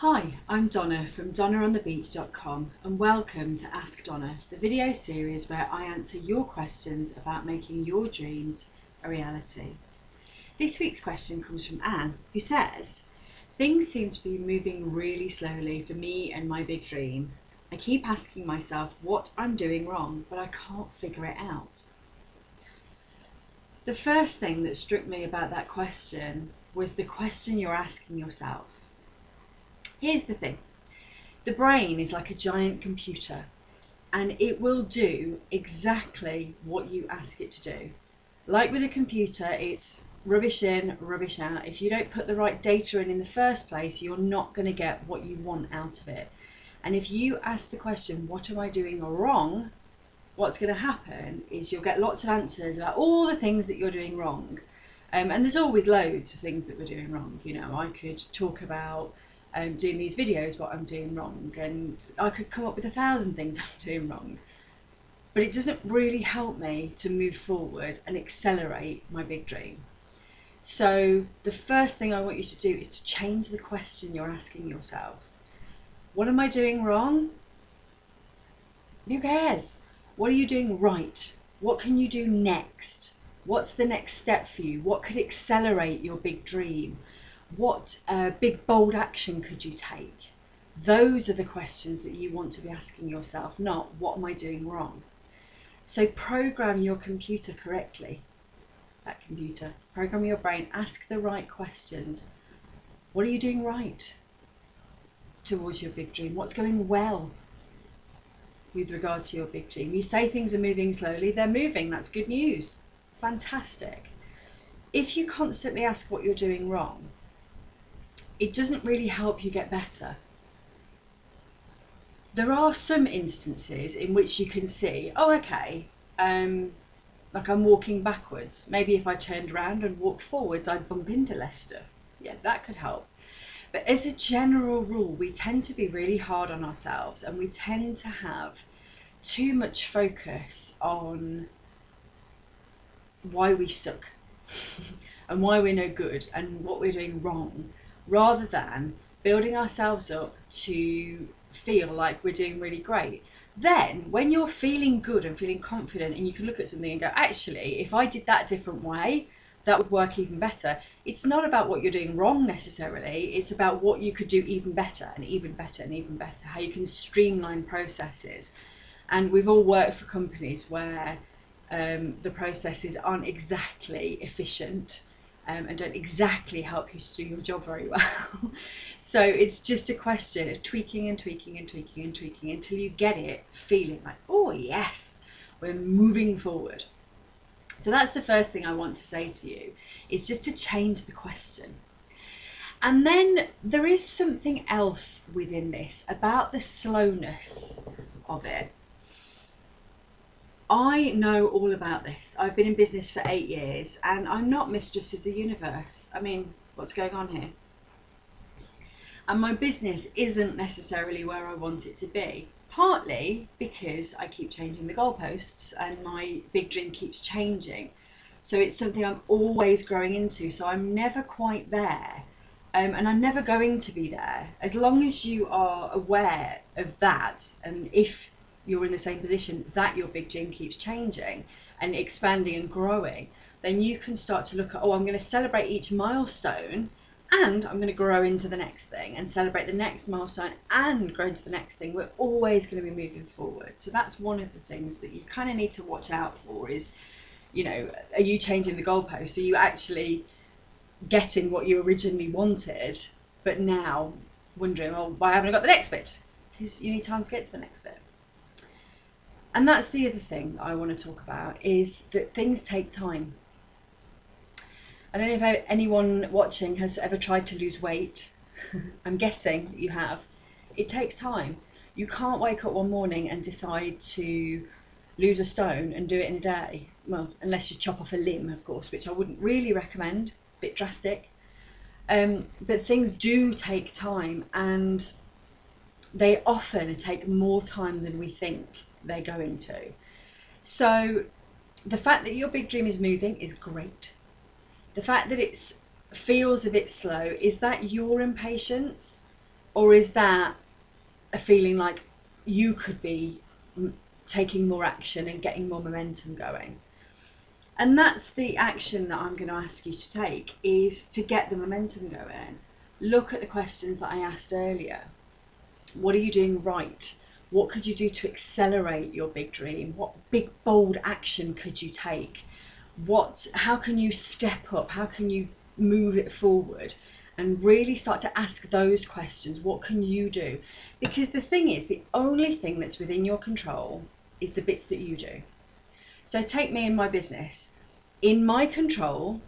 Hi, I'm Donna from donnaonthebeach.com and welcome to Ask Donna, the video series where I answer your questions about making your dreams a reality. This week's question comes from Anne, who says, "Things seem to be moving really slowly for me and my big dream. I keep asking myself what I'm doing wrong, but I can't figure it out." The first thing that struck me about that question was the question you're asking yourself. Here's the thing. The brain is like a giant computer and it will do exactly what you ask it to do. Like with a computer, it's rubbish in, rubbish out. If you don't put the right data in the first place, you're not going to get what you want out of it. And if you ask the question, what am I doing wrong? What's going to happen is you'll get lots of answers about all the things that you're doing wrong. And there's always loads of things that we're doing wrong. You know, I could talk about doing these videos, what I'm doing wrong, and I could come up with 1,000 things I'm doing wrong, but it doesn't really help me to move forward and accelerate my big dream. So the first thing I want you to do is to change the question you're asking yourself. What am I doing wrong? Who cares? What are you doing right? What can you do next? What's the next step for you? What could accelerate your big dream? What big bold action could you take? Those are the questions that you want to be asking yourself, not what am I doing wrong? So program your computer correctly. Program your brain, ask the right questions. What are you doing right towards your big dream? What's going well with regard to your big dream? You say things are moving slowly, they're moving, that's good news. Fantastic. If you constantly ask what you're doing wrong, it doesn't really help you get better. There are some instances in which you can see, oh, okay, like I'm walking backwards. Maybe if I turned around and walked forwards, I'd bump into less stuff. Yeah, that could help. But as a general rule, we tend to be really hard on ourselves and we tend to have too much focus on why we suck and why we're no good and what we're doing wrong, rather than building ourselves up to feel like we're doing really great. Then when you're feeling good and feeling confident and you can look at something and go, actually, if I did that different way, that would work even better. It's not about what you're doing wrong necessarily, it's about what you could do even better and even better and even better, how you can streamline processes. And we've all worked for companies where the processes aren't exactly efficient and don't exactly help you to do your job very well. So it's just a question of tweaking and tweaking and tweaking and tweaking until you get it feeling like, oh yes, we're moving forward. So that's the first thing I want to say to you, is just to change the question. And then there is something else within this about the slowness of it. I know all about this. I've been in business for 8 years and I'm not mistress of the universe. I mean, what's going on here? And my business isn't necessarily where I want it to be. Partly because I keep changing the goalposts and my big dream keeps changing. So it's something I'm always growing into. So I'm never quite there. And I'm never going to be there. As long as you are aware of that, and if you're in the same position that your big dream keeps changing and expanding and growing, then you can start to look at, oh, I'm going to celebrate each milestone and I'm going to grow into the next thing and celebrate the next milestone and grow into the next thing. We're always going to be moving forward. So that's one of the things that you kind of need to watch out for is, you know, are you changing the goalposts? Are you actually getting what you originally wanted, but now wondering, well, why haven't I got the next bit? Because you need time to get to the next bit. And that's the other thing I want to talk about, is that things take time. I don't know if anyone watching has ever tried to lose weight. I'm guessing that you have. It takes time. You can't wake up one morning and decide to lose a stone and do it in a day. Well, unless you chop off a limb, of course, which I wouldn't really recommend. A bit drastic. But things do take time, and they often take more time than we think they're going to. So the fact that your big dream is moving is great. The fact that it feels a bit slow, is that your impatience? Or is that a feeling like you could be taking more action and getting more momentum going? And that's the action that I'm going to ask you to take, is to get the momentum going. Look at the questions that I asked earlier. What are you doing right? What could you do to accelerate your big dream? What big, bold action could you take? How can you step up? How can you move it forward? And really start to ask those questions. What can you do? Because the thing is, the only thing that's within your control is the bits that you do. So take me and my business. In my control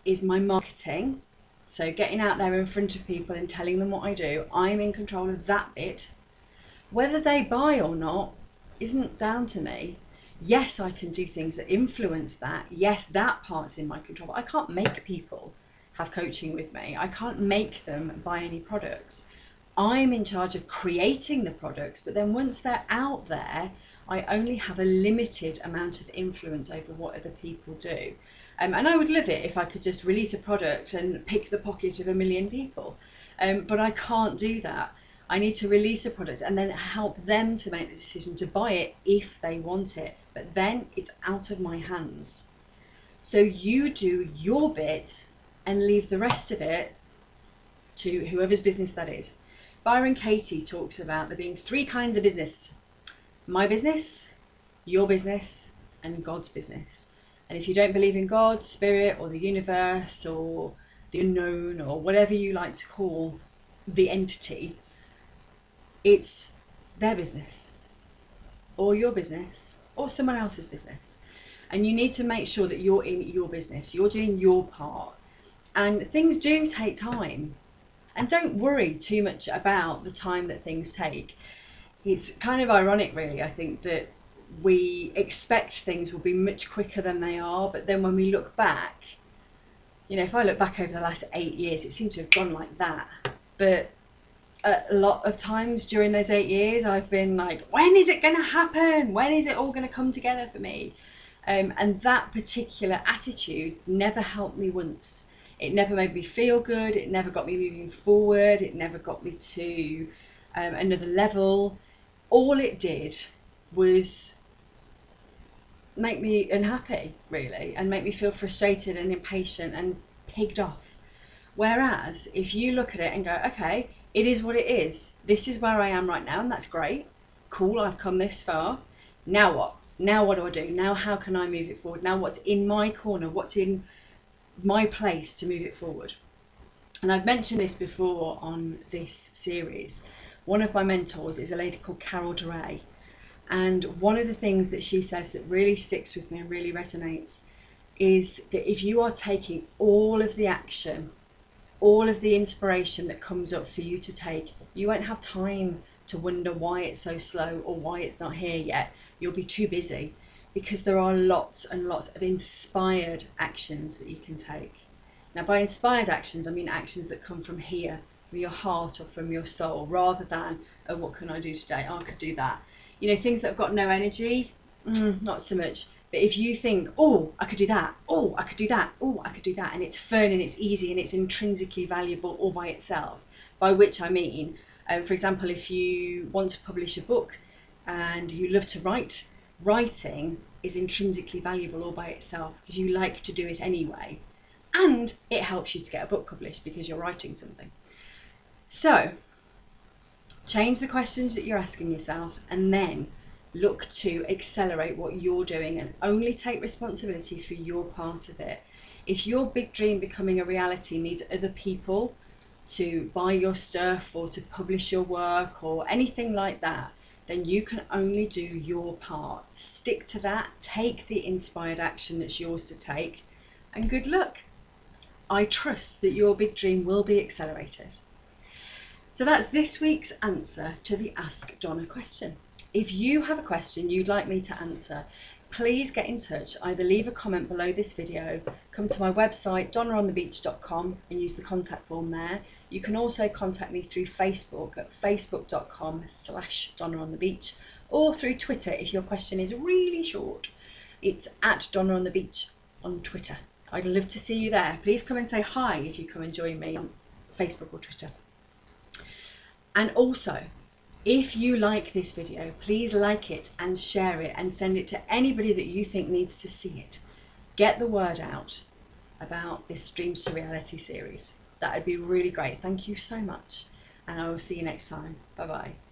is my marketing. So getting out there in front of people and telling them what I do, I'm in control of that bit. Whether they buy or not isn't down to me. Yes, I can do things that influence that. Yes, that part's in my control. But I can't make people have coaching with me. I can't make them buy any products. I'm in charge of creating the products, but then once they're out there, I only have a limited amount of influence over what other people do. And I would love it if I could just release a product and pick the pocket of 1 million people. But I can't do that. I need to release a product and then help them to make the decision to buy it if they want it. But then it's out of my hands. So you do your bit and leave the rest of it to whoever's business that is. Byron Katie talks about there being 3 kinds of business: my business, your business, and God's business. And if you don't believe in God, spirit, or the universe, or the unknown, or whatever you like to call the entity, it's their business, or your business, or someone else's business. And you need to make sure that you're in your business, you're doing your part. And things do take time. And don't worry too much about the time that things take. It's kind of ironic, really, I think, that we expect things will be much quicker than they are. But then when we look back, if I look back over the last 8 years, it seems to have gone like that. But a lot of times during those 8 years, I've been like, when is it going to happen? When is it all going to come together for me? And that particular attitude never helped me once. It never made me feel good. It never got me moving forward. It never got me to another level. All it did was make me unhappy, really, and make me feel frustrated and impatient and pegged off. Whereas if you look at it and go, okay, it is what it is. This is where I am right now, and that's great. Cool, I've come this far. Now what? Now what do I do? Now how can I move it forward? Now what's in my corner? What's in my place to move it forward? And I've mentioned this before on this series. One of my mentors is a lady called Carol Duray. And one of the things that she says that really sticks with me and really resonates is that if you are taking all of the action, all of the inspiration that comes up for you to take, you won't have time to wonder why it's so slow or why it's not here yet. You'll be too busy, because there are lots and lots of inspired actions that you can take. Now, by inspired actions, I mean actions that come from here, from your heart or from your soul, rather than, oh, what can I do today? Oh, I could do that. Things that have got no energy, not so much. But if you think, oh, I could do that, oh, I could do that, oh, I could do that, and it's fun and it's easy and it's intrinsically valuable all by itself, by which I mean, for example, if you want to publish a book and you love to write, writing is intrinsically valuable all by itself because you like to do it anyway. And it helps you to get a book published because you're writing something. So, change the questions that you're asking yourself and then look to accelerate what you're doing and only take responsibility for your part of it. If your big dream becoming a reality needs other people to buy your stuff or to publish your work or anything like that, then you can only do your part. Stick to that, take the inspired action that's yours to take, and good luck. I trust that your big dream will be accelerated. So that's this week's answer to the Ask Donna question. If you have a question you'd like me to answer, please get in touch. Either leave a comment below this video, come to my website donnaonthebeach.com and use the contact form there. You can also contact me through Facebook at facebook.com/donnaonthebeach, or through Twitter if your question is really short. It's at donnaonthebeach on Twitter. I'd love to see you there. Please come and say hi if you come and join me on Facebook or Twitter. And also, if you like this video, please like it and share it and send it to anybody that you think needs to see it. Get the word out about this Dreams to Reality series. That would be really great. Thank you so much, and I will see you next time. Bye bye.